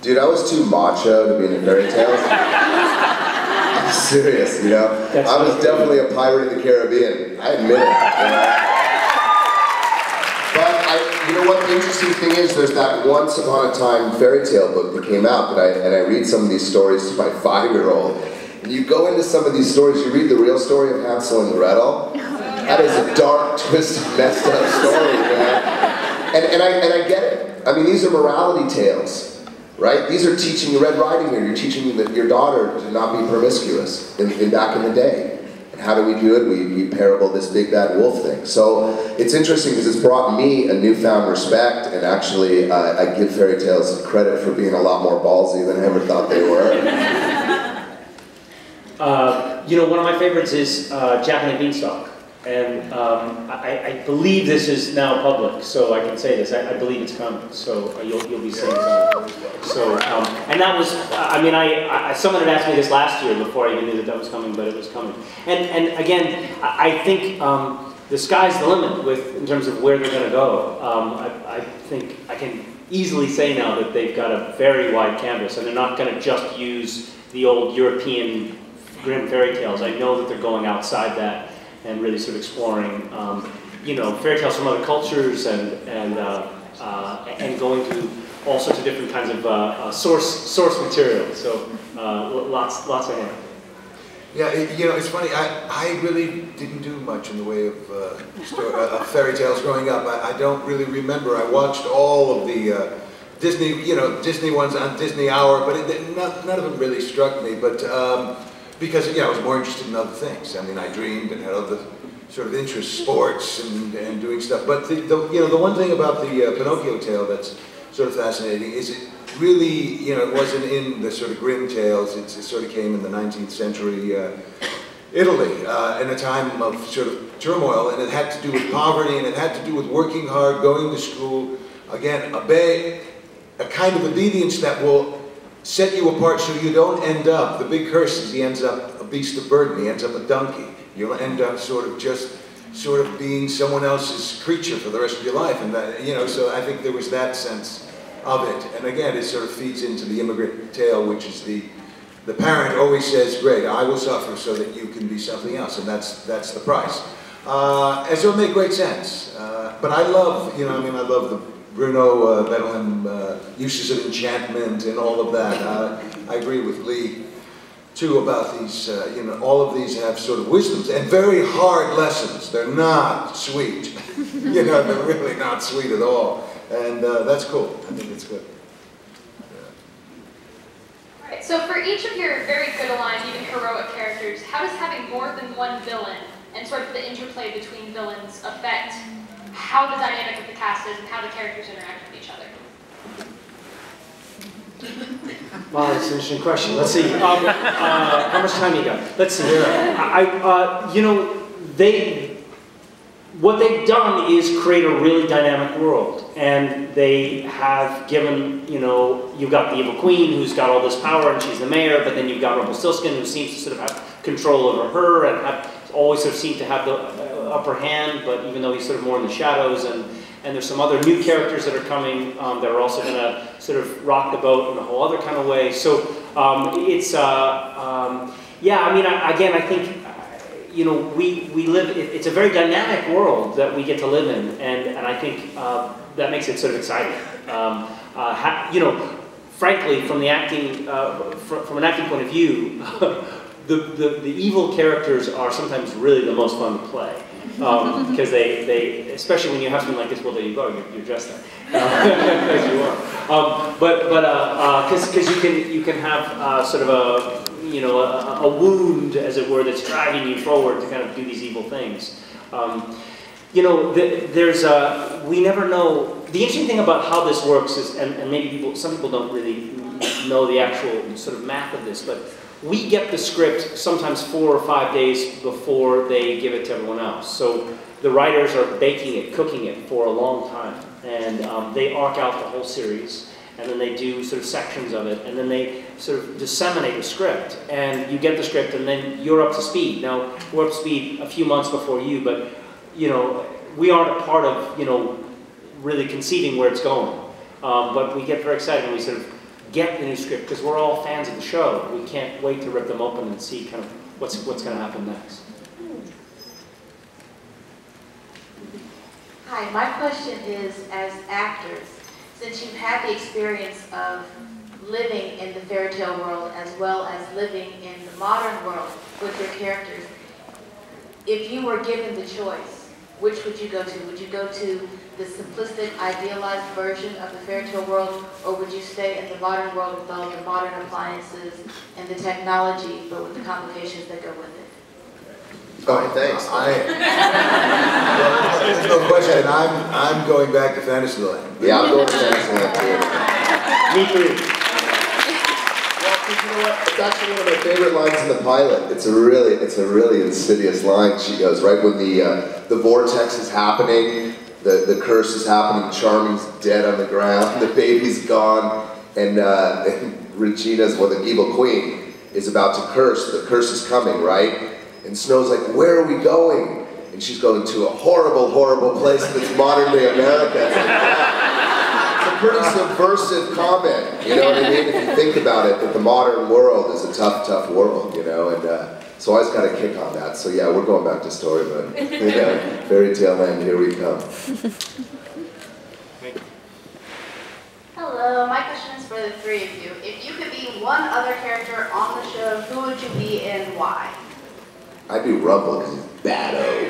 Dude, I was too macho to be into fairy tales. I'm serious, you know? I was definitely a pirate of the Caribbean. I admit it, you know? But you know what the interesting thing is? There's that Once Upon a Time fairy tale book that came out, and I read some of these stories to my 5-year-old. And you go into some of these stories, you read the real story of Hansel and Gretel. That is a dark, twisted, messed up story, man. And I get it. I mean, these are morality tales, right? These are teaching you Red Riding Hood. You're teaching your daughter to not be promiscuous back in the day. And how do we do it? We parable this big bad wolf thing. So it's interesting because it's brought me a newfound respect, and actually I give fairy tales credit for being a lot more ballsy than I ever thought they were. You know, one of my favorites is Jack and the Beanstalk. And I believe this is now public, so I can say this. I believe it's coming, so you'll be seeing something. So, and that was, I mean, someone had asked me this last year before I even knew that was coming, but it was coming. And again, I think the sky's the limit in terms of where they're going to go. I think I can easily say now that they've got a very wide canvas, and they're not going to just use the old European Grimm fairy tales. I know that they're going outside that and really sort of exploring, you know, fairy tales from other cultures and going to all sorts of different kinds of source material. So lots ahead. Yeah, you know, it's funny. I really didn't do much in the way of fairy tales growing up. I don't really remember. I watched all of the Disney ones on Disney Hour, but none of them really struck me. But because, you know, I was more interested in other things. I mean, I dreamed and had other sort of interests, sports and doing stuff. But the one thing about the Pinocchio tale that's sort of fascinating is it really, you know, it wasn't in the sort of Grimm tales. It sort of came in the 19th century Italy in a time of sort of turmoil, and it had to do with poverty, and it had to do with working hard, going to school, again, a kind of obedience that will set you apart so you don't end up, the big curse is he ends up a beast of burden, he ends up a donkey. You'll end up sort of being someone else's creature for the rest of your life. And that, you know, so I think there was that sense of it. And again, it sort of feeds into the immigrant tale, which is the parent always says, great, I will suffer so that you can be something else, and that's the price. And so it made great sense. But I love, you know, I mean, I love the Bruno Bethlehem uses of enchantment and all of that. I agree with Lee, too, about these, you know, all of these have sort of wisdoms and very hard lessons. They're not sweet. You know, they're really not sweet at all. And that's cool. I think it's good. All right, so for each of your very good aligned, even heroic characters, how does having more than one villain and sort of the interplay between villains affect how the dynamic of the cast is and how the characters interact with each other? Wow, that's an interesting question. Let's see. How much time you got? Let's see. You know, what they've done is create a really dynamic world, and they have given, you know, you've got the evil queen who's got all this power and she's the mayor, but then you've got Rumpelstiltskin who seems to sort of have control over her and always sort of seem to have the upper hand, but even though he's sort of more in the shadows, and there's some other new characters that are coming that are also going to sort of rock the boat in a whole other kind of way. So yeah, I mean, again, I think, you know, we live, it's a very dynamic world that we get to live in, and I think that makes it sort of exciting. You know, frankly, from the acting, from an acting point of view, the evil characters are sometimes really the most fun to play. Because they, especially when you have something like this, well, there you go, you're dressed up, as you are. Because you can have sort of a wound, as it were, that's driving you forward to kind of do these evil things. You know, we never know. The interesting thing about how this works is, and maybe some people don't really know the actual sort of math of this, but we get the script sometimes 4 or 5 days before they give it to everyone else. So the writers are baking it, cooking it for a long time. And they arc out the whole series, and then they do sort of sections of it, and then they sort of disseminate the script. And you get the script, and then you're up to speed. Now, we're up to speed a few months before you, but, you know, we aren't a part of, you know, really conceiving where it's going. But we get very excited when we sort of get the new script, because we're all fans of the show. We can't wait to rip them open and see kind of what's going to happen next. Hi, my question is, as actors, since you've had the experience of living in the fairy tale world as well as living in the modern world with your characters, if you were given the choice, which would you go to? Would you go to the simplistic, idealized version of the fairy tale world, or would you stay in the modern world with all the modern appliances and the technology, but with the complications that go with it? Oh, thanks. Well, there's no question. I'm going back to Fantasyland. Yeah, I'm going to Fantasyland too. Me too. Well, 'cause you know what? It's actually one of my favorite lines in the pilot. It's a really insidious line. She goes right when the vortex is happening, the curse is happening. Charming's dead on the ground, the baby's gone, and Regina's, well, the evil queen, is about to curse. The curse is coming, right? And Snow's like, where are we going? And she's going to a horrible, horrible place that's modern day America. It's a pretty subversive comment, you know what I mean? If you think about it, that the modern world is a tough, tough world, you know? And so I just got a kick on that. So yeah, we're going back to Storybook. Fairy tale land, here we come. Hello, my question is for the three of you. If you could be one other character on the show, who would you be and why? I'd be Rumble because he's bad-o.